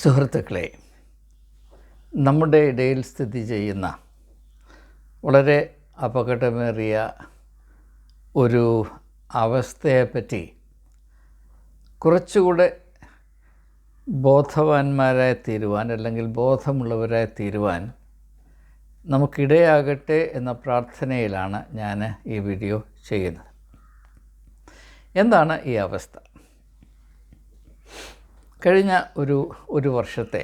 സുഹൃത്തുക്കളെ, നമ്മുടെ ഇടയിൽ സ്ഥിതി ചെയ്യുന്ന വളരെ അപകടമേറിയ ഒരു അവസ്ഥയെപ്പറ്റി കുറച്ചുകൂടെ ബോധവാന്മാരായി തീരുവാൻ, അല്ലെങ്കിൽ ബോധമുള്ളവരായി തീരുവാൻ നമുക്കിടയാകട്ടെ എന്ന പ്രാർത്ഥനയിലാണ് ഞാൻ ഈ വീഡിയോ ചെയ്യുന്നത്. എന്താണ് ഈ അവസ്ഥ? കഴിഞ്ഞ ഒരു വർഷത്തെ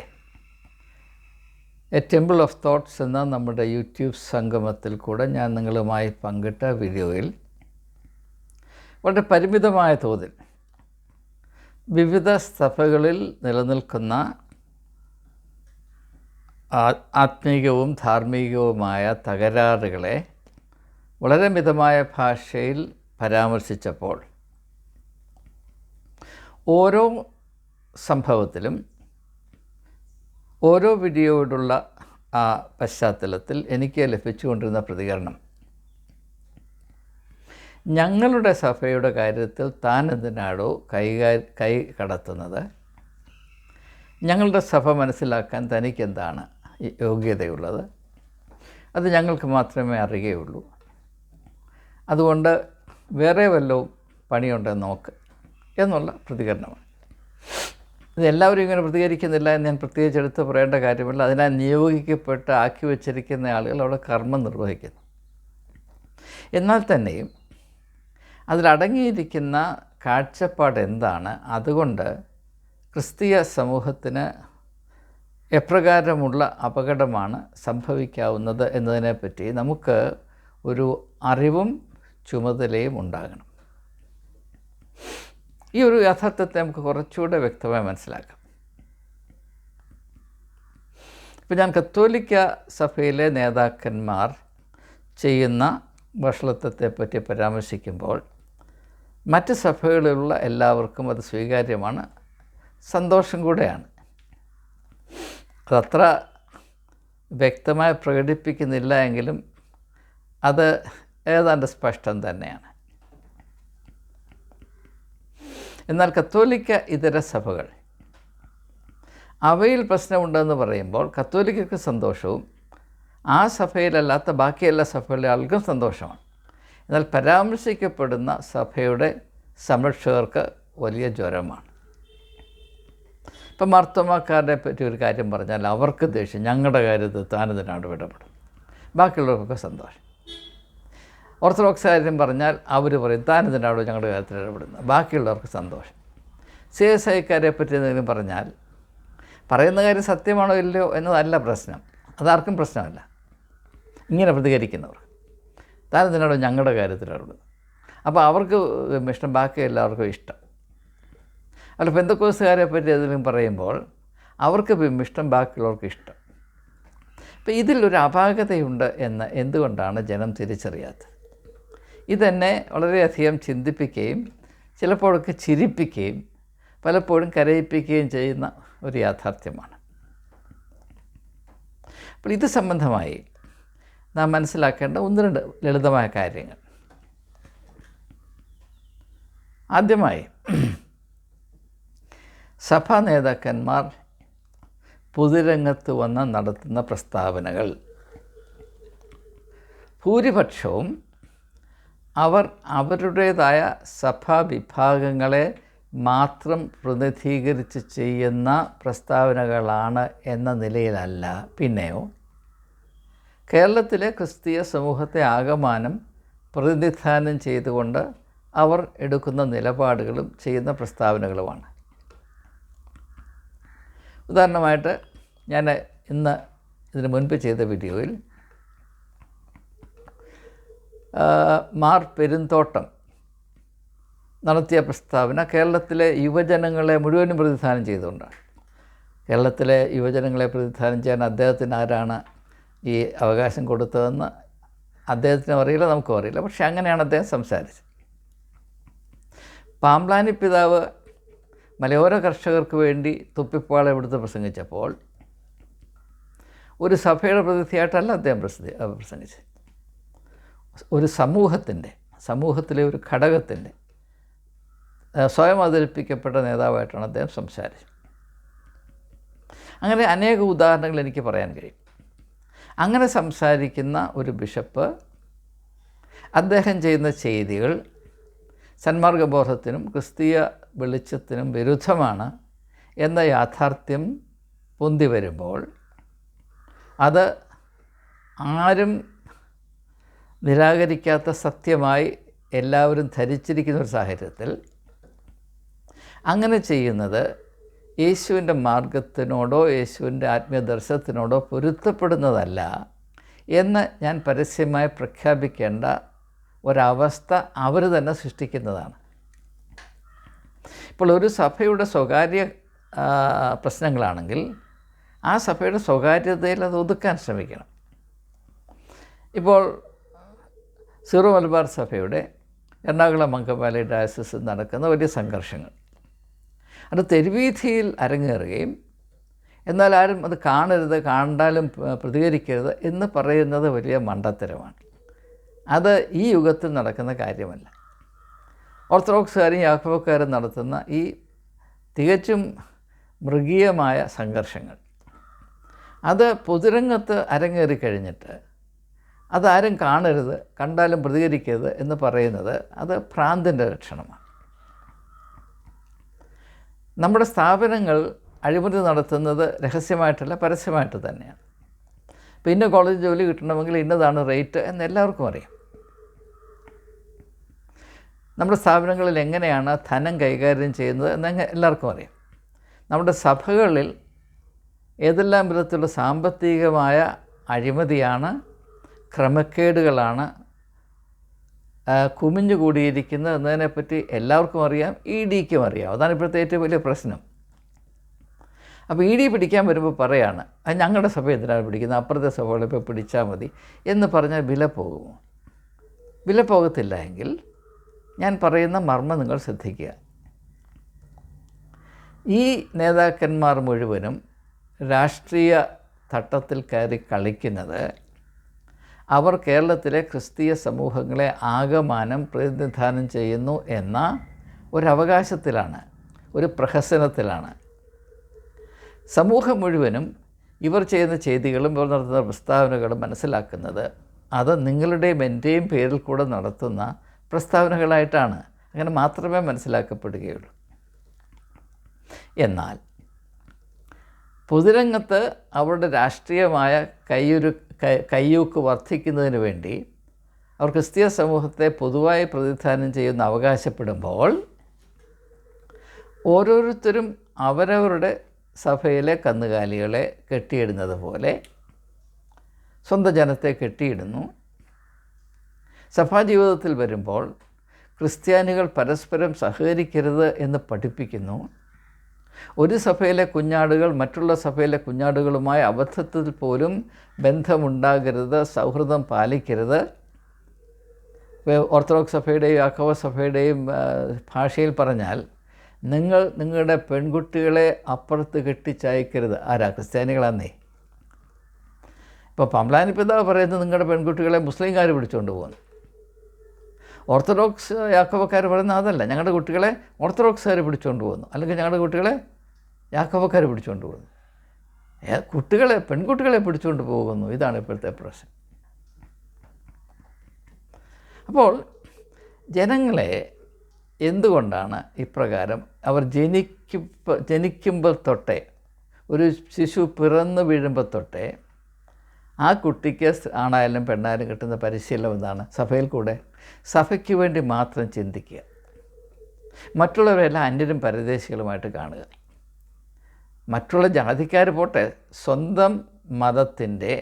എ ടെമ്പിൾ ഓഫ് തോട്ട്സ് എന്ന നമ്മുടെ യൂട്യൂബ് സംഗമത്തിൽ കൂടെ ഞാൻ നിങ്ങളുമായി പങ്കിട്ട വീഡിയോയിൽ വളരെ പരിമിതമായ തോതിൽ വിവിധ സഭകളിൽ നിലനിൽക്കുന്ന ആത്മീകവും ധാർമ്മികവുമായ തകരാറുകളെ വളരെ മിതമായ ഭാഷയിൽ പരാമർശിച്ചപ്പോൾ ഓരോ സംഭവത്തിലും ഓരോ വീഡിയോയോടുള്ള ആ പശ്ചാത്തലത്തിൽ എനിക്ക് ലഭിച്ചുകൊണ്ടിരുന്ന പ്രതികരണം, ഞങ്ങളുടെ സഭയുടെ കാര്യത്തിൽ താൻ എന്തിനാണോ കൈ കടത്തുന്നത്? ഞങ്ങളുടെ സഭ മനസ്സിലാക്കാൻ തനിക്കെന്താണ് യോഗ്യതയുള്ളത്? അത് ഞങ്ങൾക്ക് മാത്രമേ അറിയുകയുള്ളൂ. അതുകൊണ്ട് വേറെ വല്ലതും പണിയുണ്ടെന്ന് നോക്ക് എന്നുള്ള പ്രതികരണമാണ്. ഇതെല്ലാവരും ഇങ്ങനെ പ്രതികരിക്കുന്നില്ല എന്ന് ഞാൻ പ്രത്യേകിച്ച് എടുത്ത് പറയേണ്ട കാര്യമില്ല. അതിനാൽ നിയോഗിക്കപ്പെട്ട് ആക്കി വച്ചിരിക്കുന്ന ആളുകൾ അവിടെ കർമ്മം നിർവഹിക്കുന്നു. എന്നാൽ തന്നെയും അതിലടങ്ങിയിരിക്കുന്ന കാഴ്ചപ്പാട് എന്താണ്? അതുകൊണ്ട് ക്രിസ്തീയ സമൂഹത്തിന് എപ്രകാരമുള്ള അപകടമാണ് സംഭവിക്കാവുന്നത് എന്നതിനെപ്പറ്റി നമുക്ക് ഒരു അറിവും ചുമതലയും ഉണ്ടാകണം. ഈ ഒരു യാഥാർത്ഥ്യത്തെ നമുക്ക് കുറച്ചുകൂടെ വ്യക്തമായി മനസ്സിലാക്കാം. ഇപ്പോൾ ഞാൻ കത്തോലിക്ക സഭയിലെ നേതാക്കന്മാർ ചെയ്യുന്ന വഷളത്വത്തെപ്പറ്റി പരാമർശിക്കുമ്പോൾ മറ്റ് സഭകളിലുള്ള എല്ലാവർക്കും അത് സ്വീകാര്യമാണ്, സന്തോഷം കൂടെയാണ്. അതത്ര വ്യക്തമായി പ്രകടിപ്പിക്കുന്നില്ല എങ്കിലും അത് ഏതാണ്ട് സ്പഷ്ടം തന്നെയാണ്. എന്നാൽ കത്തോലിക്ക ഇതര സഭകൾ, അവയിൽ പ്രശ്നമുണ്ടെന്ന് പറയുമ്പോൾ കത്തോലിക്കർക്ക് സന്തോഷവും ആ സഭയിലല്ലാത്ത ബാക്കി എല്ലാ സഭകളിലെ ആൾക്കും സന്തോഷമാണ്. എന്നാൽ പരാമർശിക്കപ്പെടുന്ന സഭയുടെ സംരക്ഷകർക്ക് വലിയ ജ്വരമാണ്. ഇപ്പം മാർത്തോമാക്കാരുടെ പറ്റി ഒരു കാര്യം പറഞ്ഞാൽ അവർക്ക് ദേഷ്യം, ഞങ്ങളുടെ കാര്യത്തിൽ താനെതിനാണ് ഇടപെടും. ബാക്കിയുള്ളവർക്കൊക്കെ സന്തോഷം. ഓർത്തഡോക്സ് കാര്യം പറഞ്ഞാൽ അവർ പറയും താനെതിനാണോ ഞങ്ങളുടെ കാര്യത്തിൽ ഇടപെടുന്നത്, ബാക്കിയുള്ളവർക്ക് സന്തോഷം. CSIക്കാരെ പറ്റി എന്തെങ്കിലും പറഞ്ഞാൽ പറയുന്ന കാര്യം സത്യമാണോ ഇല്ലയോ എന്നതല്ല പ്രശ്നം, അതാർക്കും പ്രശ്നമല്ല. ഇങ്ങനെ പ്രതികരിക്കുന്നവർ താനെതിനാണോ ഞങ്ങളുടെ കാര്യത്തിൽ ഇടപെടുന്നത്, അപ്പോൾ അവർക്ക് ഇഷ്ടം, ബാക്കി എല്ലാവർക്കും ഇഷ്ടം. അല്ല, പെന്തക്കോസ്തുകാരെ പറ്റി എന്തെങ്കിലും പറയുമ്പോൾ അവർക്ക് ഇഷ്ടം, ബാക്കിയുള്ളവർക്ക് ഇഷ്ടം. അപ്പോൾ ഇതിലൊരു അപാകതയുണ്ട് എന്ന് എന്തുകൊണ്ടാണ് ജനം തിരിച്ചറിയാത്തത്? ഇതെന്നെ വളരെയധികം ചിന്തിപ്പിക്കുകയും ചിലപ്പോഴൊക്കെ ചിരിപ്പിക്കുകയും പലപ്പോഴും കരയിപ്പിക്കുകയും ചെയ്യുന്ന ഒരു യാഥാർത്ഥ്യമാണ്. അപ്പോൾ ഇത് സംബന്ധമായി നാം മനസ്സിലാക്കേണ്ട ഒന്ന് രണ്ട് ലളിതമായ കാര്യങ്ങൾ. ആദ്യമായി, സഭാ നേതാക്കന്മാർ പൊതുരംഗത്ത് വന്ന് നടത്തുന്ന പ്രസ്താവനകൾ ഭൂരിപക്ഷവും അവർ അവരുടേതായ സഭാ വിഭാഗങ്ങളെ മാത്രം പ്രതിനിധീകരിച്ച് ചെയ്യുന്ന പ്രസ്താവനകളാണ് എന്ന നിലയിലല്ല. പിന്നെയോ കേരളത്തിലെ ക്രിസ്തീയ സമൂഹത്തെ ആകമാനം പ്രതിനിധാനം ചെയ്തുകൊണ്ട് അവർ എടുക്കുന്ന നിലപാടുകളും ചെയ്യുന്ന പ്രസ്താവനകളുമാണ്. ഉദാഹരണമായിട്ട് ഞാൻ ഇതിന് മുൻപ് ചെയ്ത വീഡിയോയിൽ മാർ പെരുന്തോട്ടം നടത്തിയ പ്രസ്താവന കേരളത്തിലെ യുവജനങ്ങളെ മുഴുവനും പ്രതിനിധാനം ചെയ്തുകൊണ്ടാണ്. കേരളത്തിലെ യുവജനങ്ങളെ പ്രതിനിധാനം ചെയ്യാൻ അദ്ദേഹത്തിന് ആരാണ് ഈ അവകാശം കൊടുത്തതെന്ന് അദ്ദേഹത്തിനും അറിയില്ല, നമുക്കും അറിയില്ല. പക്ഷെ അങ്ങനെയാണ് അദ്ദേഹം സംസാരിച്ചത്. പാമ്പ്ലാനി പിതാവ് മലയോര കർഷകർക്ക് വേണ്ടി തുപ്പിപ്പാള എടുത്ത് പ്രസംഗിച്ചപ്പോൾ ഒരു സഭയുടെ പ്രതിനിധിയായിട്ടല്ല അദ്ദേഹം പ്രസംഗിച്ചത്. ഒരു സമൂഹത്തിലെ ഒരു ഘടകത്തിൻ്റെ സ്വയം അവതരിപ്പിക്കപ്പെട്ട നേതാവായിട്ടാണ് അദ്ദേഹം സംസാരിച്ചത്. അങ്ങനെ അനേക ഉദാഹരണങ്ങൾ എനിക്ക് പറയാൻ കഴിയും. അങ്ങനെ സംസാരിക്കുന്ന ഒരു ബിഷപ്പ് അദ്ദേഹം ചെയ്യുന്ന ചെയ്തികൾ സന്മാർഗബോധത്തിനും ക്രിസ്തീയ വെളിച്ചത്തിനും വിരുദ്ധമാണ് എന്ന യാഥാർത്ഥ്യം പൊന്തി വരുമ്പോൾ അത് ആരും നിരാകരിക്കാത്ത സത്യമായി എല്ലാവരും ധരിച്ചിരിക്കുന്ന ഒരു സാഹചര്യത്തിൽ അങ്ങനെ ചെയ്യുന്നത് യേശുവിൻ്റെ മാർഗത്തിനോടോ യേശുവിൻ്റെ ആത്മീയ ദർശനത്തിനോടോ പൊരുത്തപ്പെടുന്നതല്ല എന്ന് ഞാൻ പരസ്യമായി പ്രഖ്യാപിക്കേണ്ട ഒരവസ്ഥ അവർ തന്നെ സൃഷ്ടിക്കുന്നതാണ്. ഇപ്പോൾ ഒരു സഭയുടെ സ്വകാര്യ പ്രശ്നങ്ങളാണെങ്കിൽ ആ സഭയുടെ സ്വകാര്യതയിൽ അത് ഒതുക്കാൻ ശ്രമിക്കണം. ഇപ്പോൾ സീറോ മലബാർ സഭയുടെ എറണാകുളം അങ്കമാലി ഡയസിസിൽ നടക്കുന്ന വലിയ സംഘർഷങ്ങൾ അത് തെരുവീഥിയിൽ അരങ്ങേറുകയും എന്നാൽ ആരും അത് കാണരുത്, കണ്ടാലും പ്രതികരിക്കരുത് എന്ന് പറയുന്നത് വലിയ മണ്ടത്തരമാണ്. അത് ഈ യുഗത്തിൽ നടക്കുന്ന കാര്യമല്ല. ഓർത്തഡോക്സുകാരും യാക്കോബക്കാരും നടത്തുന്ന ഈ തികച്ചും മൃഗീയമായ സംഘർഷങ്ങൾ അത് പൊതുരംഗത്ത് അരങ്ങേറി കഴിഞ്ഞിട്ട് അതാരും കാണരുത്, കണ്ടാലും പ്രതികരിക്കരുത് എന്ന് പറയുന്നത് അത് ഭ്രാന്തിൻ്റെ ലക്ഷണമാണ്. നമ്മുടെ സ്ഥാപനങ്ങൾ അഴിമതി നടത്തുന്നത് രഹസ്യമായിട്ടല്ല, പരസ്യമായിട്ട് തന്നെയാണ്. ഇപ്പോൾ ഇന്ന കോളേജ് ജോലി കിട്ടണമെങ്കിൽ ഇന്നതാണ് റേറ്റ് എന്ന് എല്ലാവർക്കും അറിയാം. നമ്മുടെ സ്ഥാപനങ്ങളിൽ എങ്ങനെയാണ് ധനം കൈകാര്യം ചെയ്യുന്നത് എന്ന് എല്ലാവർക്കും അറിയാം. നമ്മുടെ സഭകളിൽ ഏതെല്ലാം വിധത്തിലുള്ള സാമ്പത്തികമായ അഴിമതിയാണ്, ക്രമക്കേടുകളാണ് കുമിഞ്ഞുകൂടിയിരിക്കുന്നത് എന്നതിനെപ്പറ്റി എല്ലാവർക്കും അറിയാം, EDക്കും അറിയാം. അതാണ് ഇപ്പോഴത്തെ ഏറ്റവും വലിയ പ്രശ്നം. അപ്പോൾ ED പിടിക്കാൻ വരുമ്പോൾ പറയാണ് അത് ഞങ്ങളുടെ സഭ എന്തിനാണ് പിടിക്കുന്നത്, അപ്പുറത്തെ സഭകളെ ഇപ്പോൾ പിടിച്ചാൽ മതി എന്ന് പറഞ്ഞാൽ വില പോകുമോ? വില പോകത്തില്ല എങ്കിൽ ഞാൻ പറയുന്ന മർമ്മം നിങ്ങൾ ശ്രദ്ധിക്കുക. ഈ നേതാക്കന്മാർ മുഴുവനും രാഷ്ട്രീയ തട്ടത്തിൽ കയറി കളിക്കുന്നത് അവർ കേരളത്തിലെ ക്രിസ്തീയ സമൂഹങ്ങളെ ആകമാനം പ്രതിനിധാനം ചെയ്യുന്നു എന്ന ഒരവകാശത്തിലാണ്, ഒരു പ്രഹസനത്തിലാണ്. സമൂഹം മുഴുവനും ഇവർ ചെയ്യുന്ന ചെയ്തികളും ഇവർ നടത്തുന്ന പ്രസ്താവനകളും മനസ്സിലാക്കുന്നത് അത് നിങ്ങളുടെയും എൻ്റെയും പേരിൽ കൂടെ നടത്തുന്ന പ്രസ്താവനകളായിട്ടാണ്. അങ്ങനെ മാത്രമേ മനസ്സിലാക്കപ്പെടുകയുള്ളൂ. എന്നാൽ പൊതുരംഗത്ത് അവരുടെ രാഷ്ട്രീയമായ കയ്യൂക്ക് വർദ്ധിക്കുന്നതിന് വേണ്ടി അവർ ക്രിസ്തീയ സമൂഹത്തെ പൊതുവായി പ്രതിനിധാനം ചെയ്യുന്ന അവകാശപ്പെടുമ്പോൾ ഓരോരുത്തരും അവരവരുടെ സഭയിലെ കന്നുകാലികളെ കെട്ടിയിടുന്നത് പോലെ സ്വന്തം ജനത്തെ കെട്ടിയിടുന്നു. സഭാജീവിതത്തിൽ വരുമ്പോൾ ക്രിസ്ത്യാനികൾ പരസ്പരം സഹകരിക്കരുത് എന്ന് പഠിപ്പിക്കുന്നു. ഒരു സഭയിലെ കുഞ്ഞാടുകൾ മറ്റുള്ള സഭയിലെ കുഞ്ഞാടുകളുമായി അബദ്ധത്തിൽ പോലും ബന്ധമുണ്ടാകരുത്, സൗഹൃദം പാലിക്കരുത്. ഓർത്തഡോക്സ് സഭയുടെയും യാക്കോബ സഭയുടെയും ഭാഷയിൽ പറഞ്ഞാൽ നിങ്ങളുടെ പെൺകുട്ടികളെ അപ്പുറത്ത് കെട്ടിച്ചയക്കരുത്. ആരാ? ക്രിസ്ത്യാനികളാന്നേ. ഇപ്പോൾ പമ്പ്ലാനി പിതാവ് പറയുന്നത് നിങ്ങളുടെ പെൺകുട്ടികളെ മുസ്ലിംകാർ പിടിച്ചുകൊണ്ട് പോകുന്നു. ഓർത്തഡോക്സ് യാക്കോബക്കാർ പറയുന്നത് അതല്ല, ഞങ്ങളുടെ കുട്ടികളെ ഓർത്തഡോക്സുകാർ പിടിച്ചുകൊണ്ട് പോകുന്നു, അല്ലെങ്കിൽ ഞങ്ങളുടെ കുട്ടികളെ യാക്കോബക്കാർ പിടിച്ചുകൊണ്ട് പോകുന്നു. പെൺകുട്ടികളെ പിടിച്ചുകൊണ്ട് പോകുന്നു. ഇതാണ് ഇപ്പോഴത്തെ പ്രശ്നം. അപ്പോൾ ജനങ്ങളെ എന്തുകൊണ്ടാണ് ഇപ്രകാരം അവർ ജനിക്കുമ്പോൾ തൊട്ടേ, ഒരു ശിശു പിറന്നു വീഴുമ്പോൾ തൊട്ടേ ആ കുട്ടിക്ക് ആണായാലും പെണ്ണായാലും കിട്ടുന്ന പരിശീലനം എന്താണ്? സഭയിൽ കൂടെ സഭയ്ക്ക് വേണ്ടി മാത്രം ചിന്തിക്കുക, മറ്റുള്ളവരെല്ലാം അന്യരും പരദേശികളുമായിട്ട് കാണുക. മറ്റുള്ള ജാതിക്കാർ പോട്ടെ, സ്വന്തം മതത്തിൻ്റെ,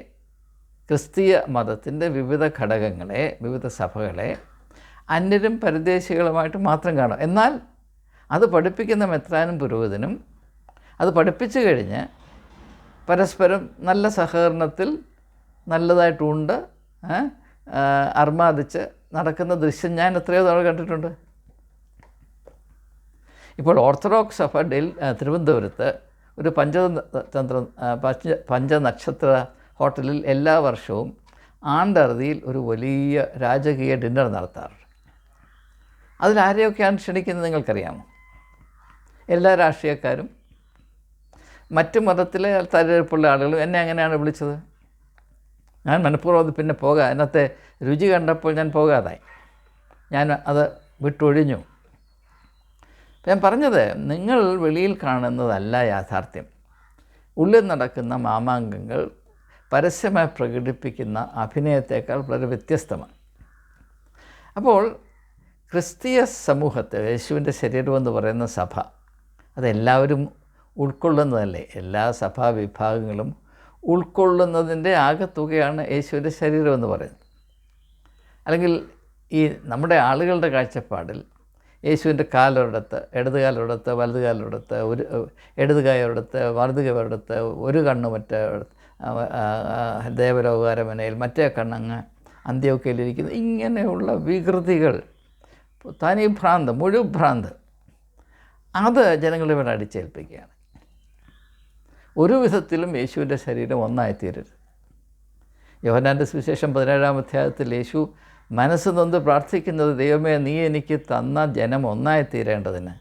ക്രിസ്തീയ മതത്തിൻ്റെ വിവിധ ഘടകങ്ങളെ, വിവിധ സഭകളെ അന്യരും പരദേശികളുമായിട്ട് മാത്രം കാണും. എന്നാൽ അത് പഠിപ്പിക്കുന്ന മെത്രാനും പുരോഹിതനും അത് പഠിപ്പിച്ചു കഴിഞ്ഞ് പരസ്പരം നല്ല സഹകരണത്തിൽ നല്ലതായിട്ടുണ്ട് അർമാദിച്ച് നടക്കുന്ന ദൃശ്യം ഞാൻ എത്രയോ തവണ കണ്ടിട്ടുണ്ട്. ഇപ്പോൾ ഓർത്തഡോക്സ് സഭ തിരുവനന്തപുരത്ത് ഒരു പഞ്ചനക്ഷത്ര ഹോട്ടലിൽ എല്ലാ വർഷവും ആണ്ടറുതിയിൽ ഒരു വലിയ രാജകീയ ഡിന്നർ നടത്താറുണ്ട്. അതിലാരെയൊക്കെയാണ് ക്ഷണിക്കുന്നത് നിങ്ങൾക്കറിയാമോ? എല്ലാ രാഷ്ട്രീയക്കാരും, മറ്റ് മതത്തിലെ തലയെടുപ്പുള്ള ആളുകളും എന്നെ അങ്ങനെയാണ് വിളിച്ചത്. ഞാൻ മനഃപൂർവ്വം അത് പിന്നെ അതിനകത്തെ രുചി കണ്ടപ്പോൾ ഞാൻ പോകാതായി, ഞാൻ അത് വിട്ടൊഴിഞ്ഞു. ഞാൻ പറഞ്ഞത്, നിങ്ങൾ വെളിയിൽ കാണുന്നതല്ല യാഥാർത്ഥ്യം. ഉള്ളിൽ നടക്കുന്ന മാമാങ്കങ്ങൾ പരസ്യമായി പ്രകടിപ്പിക്കുന്ന അഭിനയത്തേക്കാൾ വളരെ വ്യത്യസ്തമാണ്. അപ്പോൾ ക്രിസ്തീയ സമൂഹത്തെ, യേശുവിൻ്റെ ശരീരമെന്ന് പറയുന്ന സഭ, അതെല്ലാവരും ഉൾക്കൊള്ളുന്നതല്ലേ? എല്ലാ സഭാ വിഭാഗങ്ങളും ഉൾക്കൊള്ളുന്നതിൻ്റെ ആകെത്തുകയാണ് യേശുവിൻ്റെ ശരീരമെന്ന് പറയുന്നത്. അല്ലെങ്കിൽ ഈ നമ്മുടെ ആളുകളുടെ കാഴ്ചപ്പാടിൽ യേശുവിൻ്റെ കാലൊരിടത്ത്, ഇടതുകാലൊരിടത്ത്, വലതുകാലൊരിടത്ത്, ഇടതുകായൊരിടത്ത്, വലതുകായൊരിടത്ത്, ഒരു കണ്ണ് മറ്റേ ദേവലോകാരമനയിൽ, മറ്റേ കണ്ണങ്ങ് അന്ത്യോക്യയിലിരിക്കുന്നത്, ഇങ്ങനെയുള്ള വികൃതികൾ, തനി ഭ്രാന്ത്, മുഴുഭ്രാന്ത്, അത് ജനങ്ങളെ ഇവിടെ അടിച്ചേൽപ്പിക്കുകയാണ്. ഒരു വിധത്തിലും യേശുവിൻ്റെ ശരീരം ഒന്നായിത്തീരരുത്. യോഹന്നാൻ്റെ സുവിശേഷം 17-ാം അധ്യായത്തിൽ യേശു മനസ്സ് നൊന്ത് പ്രാർത്ഥിക്കുന്നത്, ദൈവമേ, നീ എനിക്ക് തന്ന ജനം ഒന്നായിത്തീരേണ്ടതിന്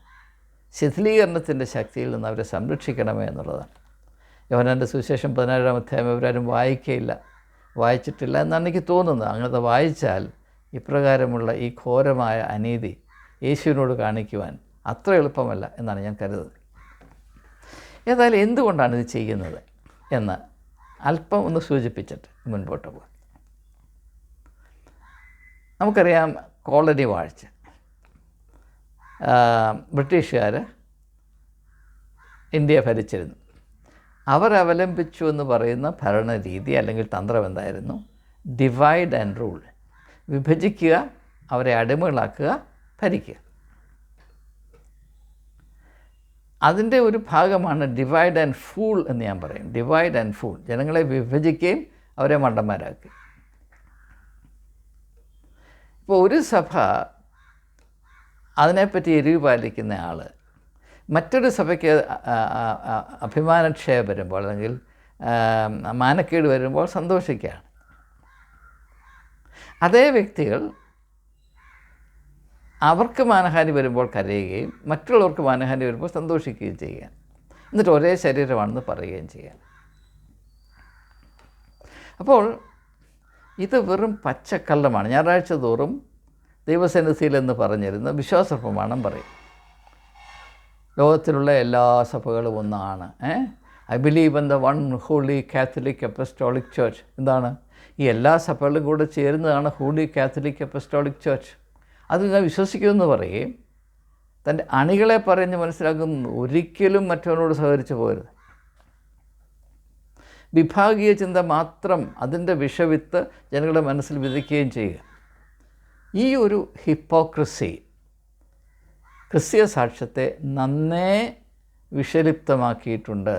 ശിഥിലീകരണത്തിൻ്റെ ശക്തിയിൽ നിന്ന് അവരെ സംരക്ഷിക്കണമേ എന്നുള്ളതാണ്. യോഹന്നാൻ്റെ സുവിശേഷം 17-ാം അധ്യായം അവരാരും വായിച്ചിട്ടില്ല എന്നാണ് എനിക്ക് തോന്നുന്നത്. അങ്ങനത്തെ വായിച്ചാൽ ഇപ്രകാരമുള്ള ഈ ഘോരമായ അനീതി യേശുവിനോട് കാണിക്കുവാൻ അത്ര എളുപ്പമല്ല എന്നാണ് ഞാൻ കരുതുന്നത്. ഏതായാലും എന്തുകൊണ്ടാണ് ഇത് ചെയ്യുന്നത് എന്ന് അല്പം ഒന്ന് സൂചിപ്പിച്ചിട്ട് മുൻപോട്ട് പോകാം. നമുക്കറിയാം, കോളനി വാഴ്ച, ബ്രിട്ടീഷുകാർ ഇന്ത്യ ഭരിച്ചിരുന്നു. അവർ അവലംബിച്ചു എന്ന് പറയുന്ന ഭരണരീതി അല്ലെങ്കിൽ തന്ത്രം എന്തായിരുന്നു? Divide and rule. വിഭജിക്കുക, അവരെ അടിമകളാക്കുക, ഭരിക്കുക. അതിൻ്റെ ഒരു ഭാഗമാണ് ഡിവൈഡ് ആൻഡ് ഫൂൾ എന്ന് ഞാൻ പറയും. ഡിവൈഡ് ആൻഡ് ഫൂൾ, ജനങ്ങളെ വിഭജിക്കുകയും അവരെ മണ്ടന്മാരാക്കി. ഇപ്പോൾ ഒരു സഭ അതിനെപ്പറ്റി എരിവ് പാലിക്കുന്ന ആൾ മറ്റൊരു സഭയ്ക്ക് അഭിമാനക്ഷയം വരുമ്പോൾ അല്ലെങ്കിൽ മാനക്കേട് വരുമ്പോൾ സന്തോഷിക്കുകയാണ്. അതേ വ്യക്തികൾ അവർക്ക് മാനഹാനി വരുമ്പോൾ കരയുകയും മറ്റുള്ളവർക്ക് മാനഹാനി വരുമ്പോൾ സന്തോഷിക്കുകയും ചെയ്യുക, എന്നിട്ട് ഒരേ ശരീരമാണെന്ന് പറയുകയും ചെയ്യുക. അപ്പോൾ ഇത് വെറും പച്ചക്കള്ളമാണ്. ഞായറാഴ്ച തോറും ദൈവസന്നിധിയിലെന്ന് പറഞ്ഞിരുന്ന വിശ്വാസ പ്രമാണം പറയും, ലോകത്തിലുള്ള എല്ലാ സഭകളും ഒന്നാണ്. I believe in the one holy catholic apostolic church. എന്താണ്? ഈ എല്ലാ സഭകളും കൂടെ ചേരുന്നതാണ് ഹോളി കാത്തലിക് അപ്പസ്റ്റോളിക് ചർച്ച്. അത് ഞാൻ വിശ്വസിക്കുമെന്ന് പറയുകയും തൻ്റെ അണികളെ പറഞ്ഞ് മനസ്സിലാക്കുന്നു, ഒരിക്കലും മറ്റവനോട് സഹകരിച്ച് പോകരുത്. വിഭാഗീയ ചിന്ത മാത്രം അതിൻ്റെ വിഷവിത്ത് ജനങ്ങളുടെ മനസ്സിൽ വിതയ്ക്കുകയും ചെയ്യുക. ഈ ഒരു ഹിപ്പോക്രസി ക്രിസ്തീയ സാക്ഷ്യത്തെ നന്നേ വിഷലിപ്തമാക്കിയിട്ടുണ്ട്,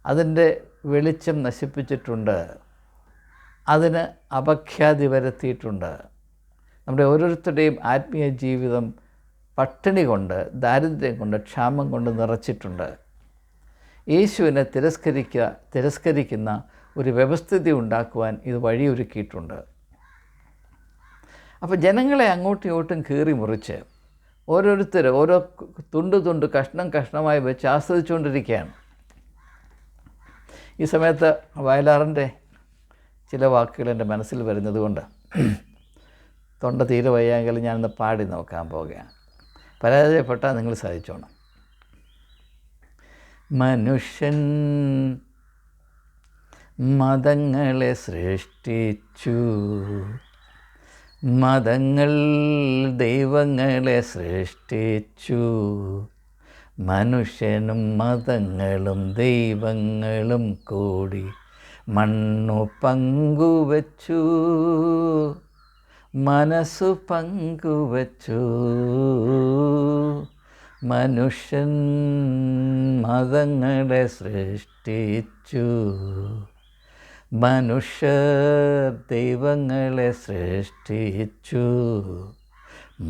അതിൻ്റെ വെളിച്ചം നശിപ്പിച്ചിട്ടുണ്ട്, അതിന് അപഖ്യാതി വരുത്തിയിട്ടുണ്ട്. നമ്മുടെ ഓരോരുത്തരുടെയും ആത്മീയ ജീവിതം പട്ടിണി കൊണ്ട്, ദാരിദ്ര്യം കൊണ്ട്, ക്ഷാമം കൊണ്ട് നിറച്ചിട്ടുണ്ട്. യേശുവിനെ തിരസ്കരിക്കുന്ന ഒരു വ്യവസ്ഥിതി ഉണ്ടാക്കുവാൻ ഇത് വഴിയൊരുക്കിയിട്ടുണ്ട്. അപ്പോൾ ജനങ്ങളെ അങ്ങോട്ടും ഇങ്ങോട്ടും കീറി മുറിച്ച് ഓരോരുത്തർ ഓരോ തുണ്ട് കഷ്ണമായി വെച്ച് ആസ്വദിച്ചുകൊണ്ടിരിക്കുകയാണ്. ഈ സമയത്ത് വയലാറിൻ്റെ ചില വാക്കുകൾ എൻ്റെ മനസ്സിൽ വരുന്നത് കൊണ്ട് തൊണ്ട തീരെ വയ്യെങ്കിലും ഞാനിന്ന് പാടി നോക്കാൻ പോവുകയാണ്. പരാജയപ്പെട്ടാൽ നിങ്ങൾ സാധിച്ചോണം. മനുഷ്യൻ മതങ്ങളെ സൃഷ്ടിച്ചു, മതങ്ങൾ ദൈവങ്ങളെ സൃഷ്ടിച്ചു, മനുഷ്യനും മതങ്ങളും ദൈവങ്ങളും കൂടി മണ്ണു പങ്കുവച്ചു, മനസ്സു പങ്കുവച്ചു. മനുഷ്യൻ മതങ്ങളെ സൃഷ്ടിച്ചു, മനുഷ്യർ ദൈവങ്ങളെ സൃഷ്ടിച്ചു,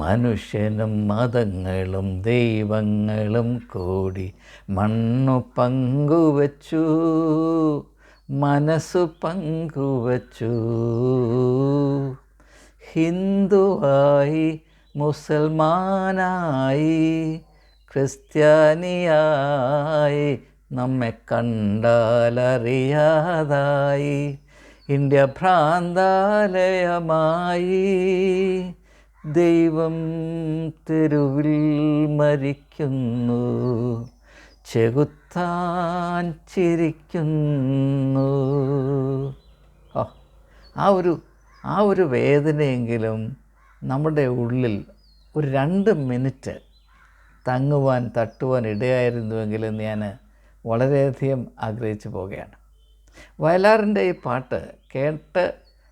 മനുഷ്യനും മതങ്ങളും ദൈവങ്ങളും കൂടി മണ്ണു പങ്കുവച്ചു, മനസ്സു പങ്കുവച്ചു. ഹിന്ദുവായി, മുസൽമാനായി, ക്രിസ്ത്യാനിയായി, നമ്മെ കണ്ടാലറിയാതായി, ഇന്ത്യ ഭ്രാന്താലയമായി. ദൈവം തെരുവിൽ മരിക്കുന്നു, ചെകുത്താൻ ചിരിക്കുന്നു. ആ ഒരു വേദനയെങ്കിലും നമ്മുടെ ഉള്ളിൽ ഒരു 2 മിനിറ്റ് തട്ടുവാൻ ഇടയായിരുന്നുവെങ്കിലും ഞാൻ വളരെയധികം ആഗ്രഹിച്ചു പോവുകയാണ്. വയലാറിൻ്റെ ഈ പാട്ട് കേട്ട്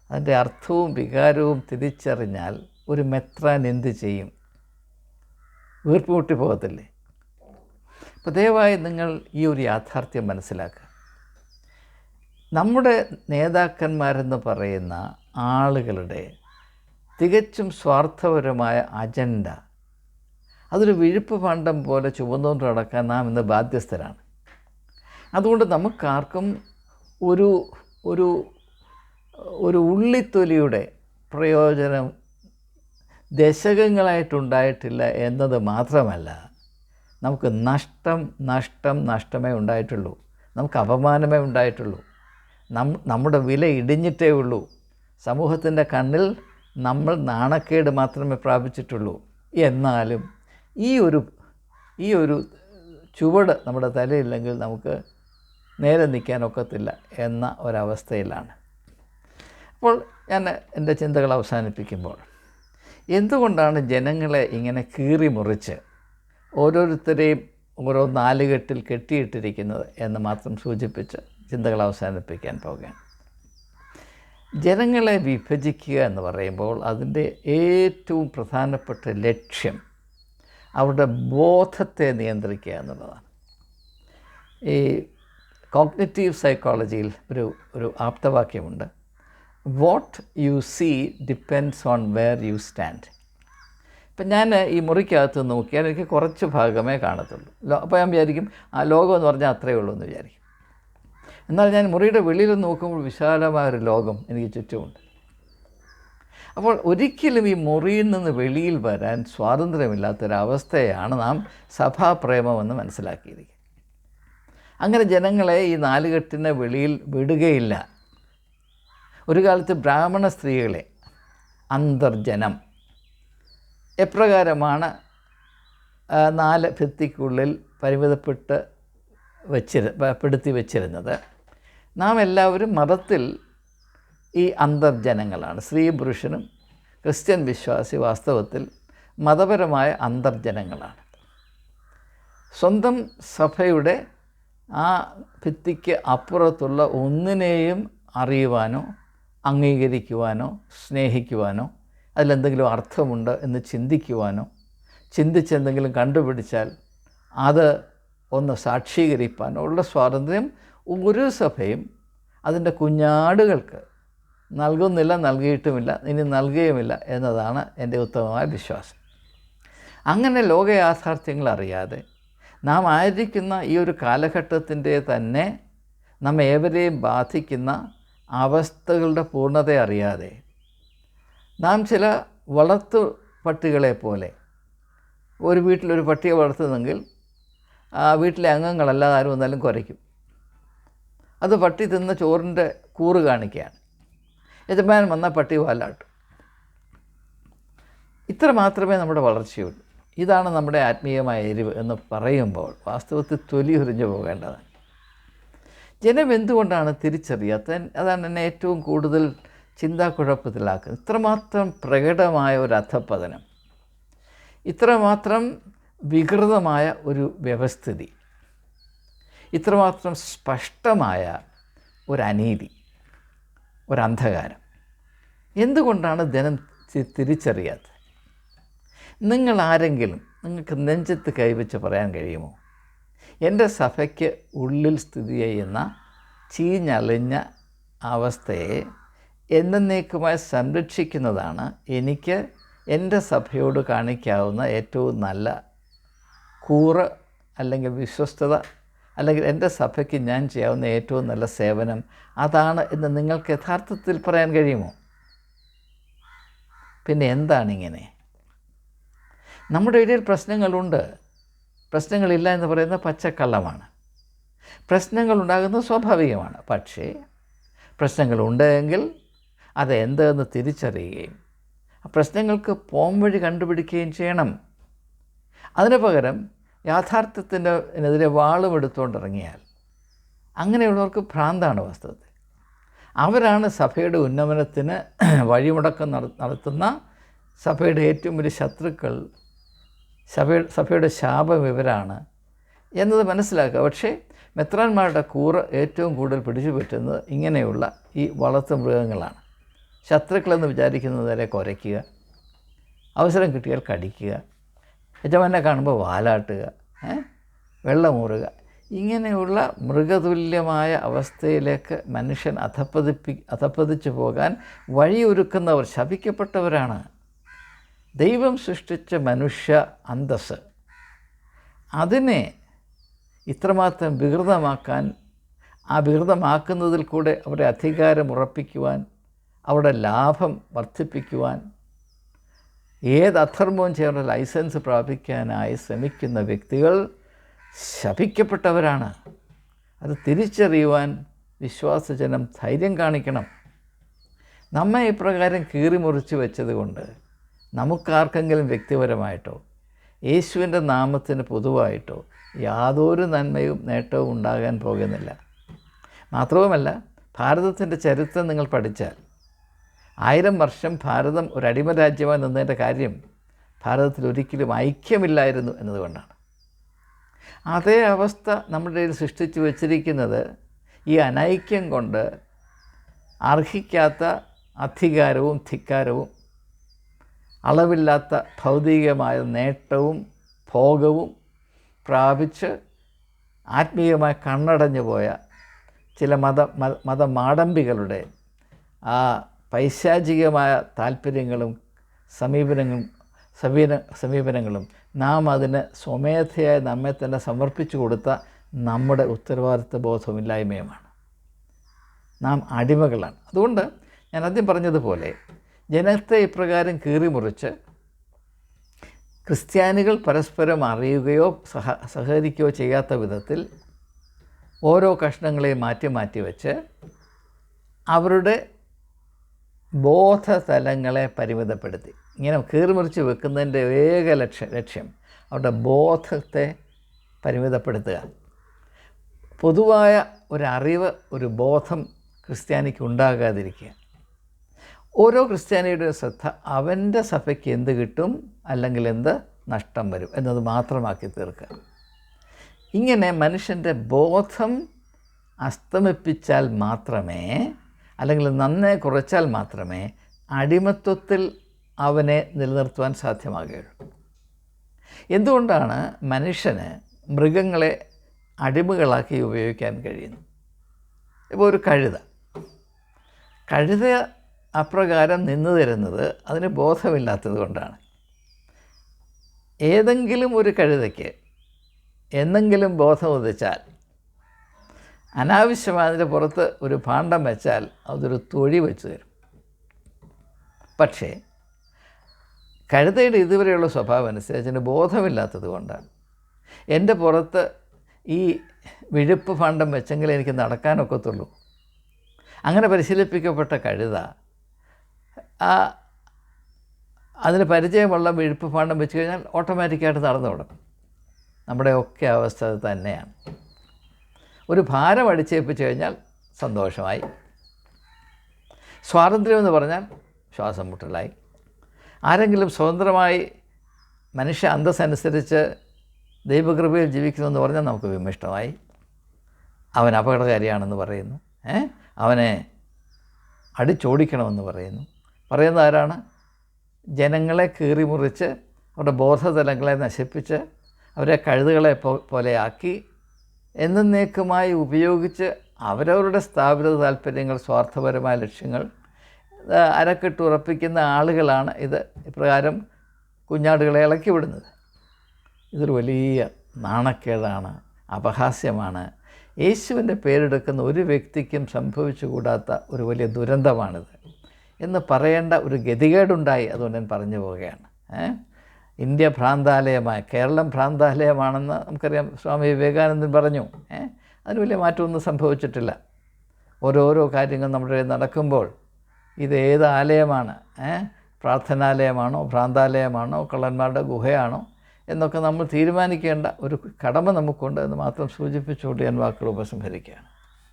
അതിൻ്റെ അർത്ഥവും വികാരവും തിരിച്ചറിഞ്ഞാൽ ഒരു മെത്രാൻ എന്ത് ചെയ്യും? വീർപ്പുമുട്ടി പോകത്തില്ലേ? അപ്പോൾ ദയവായി നിങ്ങൾ ഈ ഒരു യാഥാർത്ഥ്യം മനസ്സിലാക്കുക. നമ്മുടെ നേതാക്കന്മാരെന്ന് പറയുന്ന ആളുകളുടെ തികച്ചും സ്വാർത്ഥപരമായ അജണ്ട, അതൊരു വിഴുപ്പ് പണ്ടം പോലെ ചുമന്നുകൊണ്ട് നടക്കാൻ നാം ഇന്ന് ബാധ്യസ്ഥരാണ്. അതുകൊണ്ട് നമുക്കാർക്കും ഒരു ഒരു ഒരു ഉള്ളിത്തൊലിയുടെ പ്രയോജനം ദശകങ്ങളായിട്ടുണ്ടായിട്ടില്ല എന്നത് മാത്രമല്ല, നമുക്ക് നഷ്ടമേ ഉണ്ടായിട്ടുള്ളൂ. നമുക്ക് അപമാനമേ ഉണ്ടായിട്ടുള്ളൂ. നമ്മുടെ വില ഇടിഞ്ഞിട്ടേ ഉള്ളൂ. സമൂഹത്തിൻ്റെ കണ്ണിൽ നമ്മൾ നാണക്കേട് മാത്രമേ പ്രാപിച്ചിട്ടുള്ളൂ. എന്നാലും ഈ ഒരു ചുവട് നമ്മുടെ തലയില്ലെങ്കിൽ നമുക്ക് നേരെ നിൽക്കാനൊക്കത്തില്ല എന്ന ഒരവസ്ഥയിലാണ്. അപ്പോൾ ഞാൻ എൻ്റെ ചിന്തകൾ അവസാനിപ്പിക്കുമ്പോൾ, എന്തുകൊണ്ടാണ് ജനങ്ങളെ ഇങ്ങനെ കീറി മുറിച്ച് ഓരോരുത്തരെയും ഓരോ നാലുകെട്ടിൽ കെട്ടിയിട്ടിരിക്കുന്നത് എന്ന് മാത്രം സൂചിപ്പിച്ച് ചിന്തകൾ അവസാനിപ്പിക്കാൻ പോവുകയാണ്. ജനങ്ങളെ വിഭജിക്കുക എന്ന് പറയുമ്പോൾ അതിൻ്റെ ഏറ്റവും പ്രധാനപ്പെട്ട ലക്ഷ്യം അവരുടെ ബോധത്തെ നിയന്ത്രിക്കുക എന്നുള്ളതാണ്. ഈ കോഗ്നിറ്റീവ് സൈക്കോളജിയിൽ ഒരു ആപ്തവാക്യമുണ്ട്, what you see depends on where you stand. ഇപ്പം ഞാൻ ഈ മുറിക്കകത്ത് നോക്കിയാൽ എനിക്ക് കുറച്ച് ഭാഗമേ കാണത്തുള്ളൂ. അപ്പോൾ ഞാൻ വിചാരിക്കും ആ ലോകം എന്ന് പറഞ്ഞാൽ അത്രയേ ഉള്ളൂ എന്ന് വിചാരിക്കും. എന്നാൽ ഞാൻ മുറിയുടെ വെളിയിൽ നോക്കുമ്പോൾ വിശാലമായൊരു ലോകം എനിക്ക് ചുറ്റുമുണ്ട്. അപ്പോൾ ഒരിക്കലും ഈ മുറിയിൽ നിന്ന് വെളിയിൽ വരാൻ സ്വാതന്ത്ര്യമില്ലാത്തൊരവസ്ഥയാണ് നാം സഭാപ്രേമമെന്ന് മനസ്സിലാക്കിയിരിക്കുക. അങ്ങനെ ജനങ്ങളെ ഈ നാലുകെട്ടിന് വെളിയിൽ വിടുകയില്ല. ഒരു കാലത്ത് ബ്രാഹ്മണ സ്ത്രീകളെ അന്തർജനം എപ്രകാരമാണ് 4 ഭിത്തിക്കുള്ളിൽ പരിമിതപ്പെടുത്തി വച്ചിരുന്നത്, നാം എല്ലാവരും മതത്തിൽ ഈ അന്തർജനങ്ങളാണ്. സ്ത്രീ പുരുഷനും ക്രിസ്ത്യൻ വിശ്വാസി വാസ്തവത്തിൽ മതപരമായ അന്തർജനങ്ങളാണ്. സ്വന്തം സഭയുടെ ആ ഭിത്തിക്ക് അപ്പുറത്തുള്ള ഒന്നിനെയും അറിയുവാനോ അംഗീകരിക്കുവാനോ സ്നേഹിക്കുവാനോ അതിലെന്തെങ്കിലും അർത്ഥമുണ്ട് എന്ന് ചിന്തിക്കുവാനോ ചിന്തിച്ചെന്തെങ്കിലും കണ്ടുപിടിച്ചാൽ അത് ഒന്ന് സാക്ഷീകരിക്കാനോ ഉള്ള സ്വാതന്ത്ര്യം ഒരു സഭയും അതിൻ്റെ കുഞ്ഞാടുകൾക്ക് നൽകുന്നില്ല, നൽകിയിട്ടുമില്ല, ഇനി നൽകുകയുമില്ല എന്നതാണ് എൻ്റെ ഉത്തമമായ വിശ്വാസം. അങ്ങനെ ലോക യാഥാർത്ഥ്യങ്ങൾ അറിയാതെ നാം ആയിരിക്കുന്ന ഈ ഒരു കാലഘട്ടത്തിൻ്റെ തന്നെ നമ്മെ ഏവരെയും ബാധിക്കുന്ന അവസ്ഥകളുടെ പൂർണ്ണത അറിയാതെ നാം ചില വളർത്തു പട്ടികളെ പോലെ, ഒരു വീട്ടിലൊരു പട്ടിയെ വളർത്തുന്നെങ്കിൽ ആ വീട്ടിലെ അംഗങ്ങളല്ലാതെ ആരും വന്നാലും കുരയ്ക്കും. അത് പട്ടി തിന്ന ചോറിൻ്റെ കൂറ് കാണിക്കുകയാണ്. യജമാനൻ വന്നാൽ പട്ടി വാലാട്ടും. ഇത്ര മാത്രമേ നമ്മുടെ വളർച്ചയുള്ളൂ. ഇതാണ് നമ്മുടെ ആത്മീയമായ എരിവ് എന്ന് പറയുമ്പോൾ വാസ്തവത്തിൽ തൊലി ഉരിഞ്ഞു പോകേണ്ടതാണ്. ജനം എന്തുകൊണ്ടാണ് തിരിച്ചറിയാത്ത? അതാണ് എന്നെ ഏറ്റവും കൂടുതൽ ചിന്താക്കുഴപ്പത്തിലാക്കുന്നത്. ഇത്രമാത്രം പ്രകടമായ ഒരു അധപ്പതനം, ഇത്രമാത്രം വികൃതമായ ഒരു വ്യവസ്ഥിതി, ഇത്രമാത്രം സ്പഷ്ടമായ ഒരനീതി, ഒരന്ധകാരം എന്തുകൊണ്ടാണ് ജനം തിരിച്ചറിയാത്തത്? നിങ്ങൾക്ക് നെഞ്ചത്ത് കൈവച്ച് പറയാൻ കഴിയുമോ, എൻ്റെ സഭയ്ക്ക് ഉള്ളിൽ സ്ഥിതി ചെയ്യുന്ന ചീഞ്ഞളിഞ്ഞ അവസ്ഥയെ എന്നേക്കുമായി സംരക്ഷിക്കുന്നതാണ് എനിക്ക് എൻ്റെ സഭയോട് കാണിക്കാവുന്ന ഏറ്റവും നല്ല കൂറ്, അല്ലെങ്കിൽ വിശ്വസ്തത, അല്ലെങ്കിൽ എൻ്റെ സഭയ്ക്ക് ഞാൻ ചെയ്യാവുന്ന ഏറ്റവും നല്ല സേവനം അതാണ് എന്ന് നിങ്ങൾക്ക് യഥാർത്ഥത്തിൽ പറയാൻ കഴിയുമോ? പിന്നെ എന്താണിങ്ങനെ? നമ്മുടെ ഇടയിൽ പ്രശ്നങ്ങളുണ്ട്. പ്രശ്നങ്ങളില്ല എന്ന് പറയുന്നത് പച്ചക്കള്ളമാണ്. പ്രശ്നങ്ങൾ ഉണ്ടാകുന്നത് സ്വാഭാവികമാണ്. പക്ഷേ പ്രശ്നങ്ങളുണ്ടെങ്കിൽ അത് എന്തെന്ന് തിരിച്ചറിയുകയും പ്രശ്നങ്ങൾക്ക് പോംവഴി കണ്ടുപിടിക്കുകയും ചെയ്യണം. അതിന് പകരം യാഥാർത്ഥ്യത്തിനെതിരെ വാളും എടുത്തുകൊണ്ടിറങ്ങിയാൽ അങ്ങനെയുള്ളവർക്ക് ഭ്രാന്താണ് വാസ്തവത്തിൽ. അവരാണ് സഭയുടെ ഉന്നമനത്തിന് വഴിമുടക്കം നടത്തുന്ന സഭയുടെ ഏറ്റവും വലിയ ശത്രുക്കൾ. സഭയുടെ ശാപം ഇവരാണ് എന്നത് മനസ്സിലാക്കുക. പക്ഷേ മെത്രാന്മാരുടെ കൂറ് ഏറ്റവും കൂടുതൽ പിടിച്ചു പറ്റുന്നത് ഇങ്ങനെയുള്ള ഈ വളർത്തു മൃഗങ്ങളാണ്. ശത്രുക്കളെന്ന് വിചാരിക്കുന്നവരെ കുരയ്ക്കുക, അവസരം കിട്ടിയാൽ കടിക്കുക, യജമാനെ കാണുമ്പോൾ വാലാട്ടുക, വെള്ളമൂറുക, ഇങ്ങനെയുള്ള മൃഗതുല്യമായ അവസ്ഥയിലേക്ക് മനുഷ്യൻ അധപ്പതിച്ചു പോകാൻ വഴിയൊരുക്കുന്നവർ ശപിക്കപ്പെട്ടവരാണ്. ദൈവം സൃഷ്ടിച്ച മനുഷ്യ അന്തസ്സ് അതിനെ ഇത്രമാത്രം വികൃതമാക്കാൻ, ആ വികൃതമാക്കുന്നതിൽ കൂടെ അവരുടെ അധികാരം ഉറപ്പിക്കുവാൻ, അവരുടെ ലാഭം വർദ്ധിപ്പിക്കുവാൻ, ഏത് അധർമ്മവും ചെയ്യാനുള്ള ലൈസൻസ് പ്രാപിക്കാനായി ശ്രമിക്കുന്ന വ്യക്തികൾ ശപിക്കപ്പെട്ടവരാണ്. അത് തിരിച്ചറിയുവാൻ വിശ്വാസജനം ധൈര്യം കാണിക്കണം. നമ്മെ ഇപ്രകാരം കീറിമുറിച്ച് വെച്ചതുകൊണ്ട് നമുക്കാർക്കെങ്കിലും വ്യക്തിപരമായിട്ടോ യേശുവിൻ്റെ നാമത്തിന് പൊതുവായിട്ടോ യാതൊരു നന്മയും നേട്ടവും ഉണ്ടാകാൻ പോകുന്നില്ല. മാത്രവുമല്ല, ഭാരതത്തിൻ്റെ ചരിത്രം നിങ്ങൾ പഠിച്ചാൽ 1000 വർഷം ഭാരതം ഒരു അടിമരാജ്യമായി നിന്നതിൻ്റെ കാര്യം ഭാരതത്തിൽ ഒരിക്കലും ഐക്യമില്ലായിരുന്നു എന്നതുകൊണ്ടാണ്. അതേ അവസ്ഥ നമ്മുടെ ഇടയിൽ സൃഷ്ടിച്ചു വച്ചിരിക്കുന്നത് ഈ അനൈക്യം കൊണ്ട് അർഹിക്കാത്ത അധികാരവും ധിക്കാരവും അളവില്ലാത്ത ഭൗതികമായ നേട്ടവും ഭോഗവും പ്രാപിച്ച് ആത്മീയമായി കണ്ണടഞ്ഞു പോയ ചില മതമാടമ്പികളുടെ ആ പൈശാചികമായ താല്പര്യങ്ങളും സമീപനങ്ങളും നാം അതിന് സ്വമേധയായി നമ്മെ തന്നെ സമർപ്പിച്ചു കൊടുത്ത നമ്മുടെ ഉത്തരവാദിത്വ ബോധമില്ലായ്മയുമാണ്. നാം അടിമകളാണ്. അതുകൊണ്ട് ഞാൻ ആദ്യം പറഞ്ഞതുപോലെ ജനത്തെ ഇപ്രകാരം കീറിമുറിച്ച് ക്രിസ്ത്യാനികൾ പരസ്പരം അറിയുകയോ സഹകരിക്കുകയോ ചെയ്യാത്ത വിധത്തിൽ ഓരോ കഷ്ണങ്ങളെയും മാറ്റി വെച്ച് അവരുടെ ബോധതലങ്ങളെ പരിമിതപ്പെടുത്തി ഇങ്ങനെ കീറിമുറിച്ച് വെക്കുന്നതിൻ്റെ ഏക ലക്ഷ്യം അവരുടെ ബോധത്തെ പരിമിതപ്പെടുത്തുക. പൊതുവായ ഒരറിവ്, ഒരു ബോധം ക്രിസ്ത്യാനിക്ക് ഉണ്ടാകാതിരിക്കുക. ഓരോ ക്രിസ്ത്യാനിയുടെയും ശ്രദ്ധ അവൻ്റെ സഭയ്ക്ക് എന്ത് കിട്ടും അല്ലെങ്കിൽ എന്ത് നഷ്ടം വരും എന്നത് മാത്രമാക്കി തീർക്കുക. ഇങ്ങനെ മനുഷ്യൻ്റെ ബോധം അസ്തമിപ്പിച്ചാൽ മാത്രമേ, അല്ലെങ്കിൽ നന്നേ കുറച്ചാൽ മാത്രമേ അടിമത്വത്തിൽ അവനെ നിലനിർത്തുവാൻ സാധ്യമാകുകയുള്ളൂ. എന്തുകൊണ്ടാണ് മനുഷ്യന് മൃഗങ്ങളെ അടിമകളാക്കി ഉപയോഗിക്കാൻ കഴിയുന്നത്? ഇപ്പോൾ ഒരു കഴുത അപ്രകാരം നിന്നു തരുന്നത് അതിന് ബോധമില്ലാത്തത് കൊണ്ടാണ്. ഏതെങ്കിലും ഒരു കഴുതയ്ക്ക് എന്നെങ്കിലും ബോധം ഉദിച്ചാൽ, അനാവശ്യമായി അതിൻ്റെ പുറത്ത് ഒരു ഭാണ്ഡം വെച്ചാൽ അതൊരു തൊഴി വെച്ച് തരും. പക്ഷേ കഴുതയുടെ ഇതുവരെയുള്ള സ്വഭാവം അനുസരിച്ച് അതിന് ബോധമില്ലാത്തത് കൊണ്ടാണ് എൻ്റെ പുറത്ത് ഈ വിഴുപ്പ് ഭാണ്ഡം വെച്ചെങ്കിൽ എനിക്ക് നടക്കാനൊക്കത്തുള്ളൂ. അങ്ങനെ പരിശീലിപ്പിക്കപ്പെട്ട കഴുത അതിന് പരിചയമുള്ള വിഴുപ്പ് ഭാണ്ഡം വെച്ച് കഴിഞ്ഞാൽ ഓട്ടോമാറ്റിക്കായിട്ട് നടന്നു തുടങ്ങും. നമ്മുടെയൊക്കെ അവസ്ഥ തന്നെയാണ്. ഒരു ഭാരം അടിച്ചേൽപ്പിച്ച് കഴിഞ്ഞാൽ സന്തോഷമായി. സ്വാതന്ത്ര്യമെന്ന് പറഞ്ഞാൽ ശ്വാസം മുട്ടലായി. ആരെങ്കിലും സ്വതന്ത്രമായി മനുഷ്യ അന്തസ്സനുസരിച്ച് ദൈവകൃപയിൽ ജീവിക്കുന്നുവെന്ന് പറഞ്ഞാൽ നമുക്ക് വിമിഷ്ടമായി. അവൻ അപകടകാരിയാണെന്ന് പറയുന്നു, അവനെ അടിച്ചോടിക്കണമെന്ന് പറയുന്നത് ആരാണ്? ജനങ്ങളെ കീറിമുറിച്ച് അവരുടെ ബോധതലങ്ങളെ നശിപ്പിച്ച് അവരെ കഴുതുകളെ പോലെയാക്കി എന്നേക്കുമായി ഉപയോഗിച്ച് അവരവരുടെ സ്ഥാപിത താല്പര്യങ്ങൾ, സ്വാർത്ഥപരമായ ലക്ഷ്യങ്ങൾ അരക്കിട്ടുറപ്പിക്കുന്ന ആളുകളാണ് ഇത് ഇപ്രകാരം കുഞ്ഞാടുകളെ ഇളക്കി വിടുന്നത്. ഇതൊരു വലിയ നാണക്കേടാണ്, അപഹാസ്യമാണ്. യേശുവിൻ്റെ പേരെടുക്കുന്ന ഒരു വ്യക്തിക്കും സംഭവിച്ചുകൂടാത്ത ഒരു വലിയ ദുരന്തമാണിത് എന്ന് പറയേണ്ട ഒരു ഗതികേടുണ്ടായി. അതുകൊണ്ട് ഞാൻ പറഞ്ഞു പോവുകയാണ്. ഇന്ത്യ ഭ്രാന്താലയമായി, കേരളം ഭ്രാന്താലയമാണെന്ന് നമുക്കറിയാം. സ്വാമി വിവേകാനന്ദൻ പറഞ്ഞു. അതിന് വലിയ മാറ്റമൊന്നും സംഭവിച്ചിട്ടില്ല. ഓരോരോ കാര്യങ്ങൾ നമ്മുടെ ഇടയിൽ നടക്കുമ്പോൾ ഇത് ഏത് ആലയമാണ്, പ്രാർത്ഥനാലയമാണോ, ഭ്രാന്താലയമാണോ, കള്ളന്മാരുടെ ഗുഹയാണോ എന്നൊക്കെ നമ്മൾ തീരുമാനിക്കേണ്ട ഒരു കടമ നമുക്കുണ്ട് എന്ന് മാത്രം സൂചിപ്പിച്ചുകൊണ്ട് ഞാൻ വാക്കുകൾ ഉപസംഹരിക്കുകയാണ്.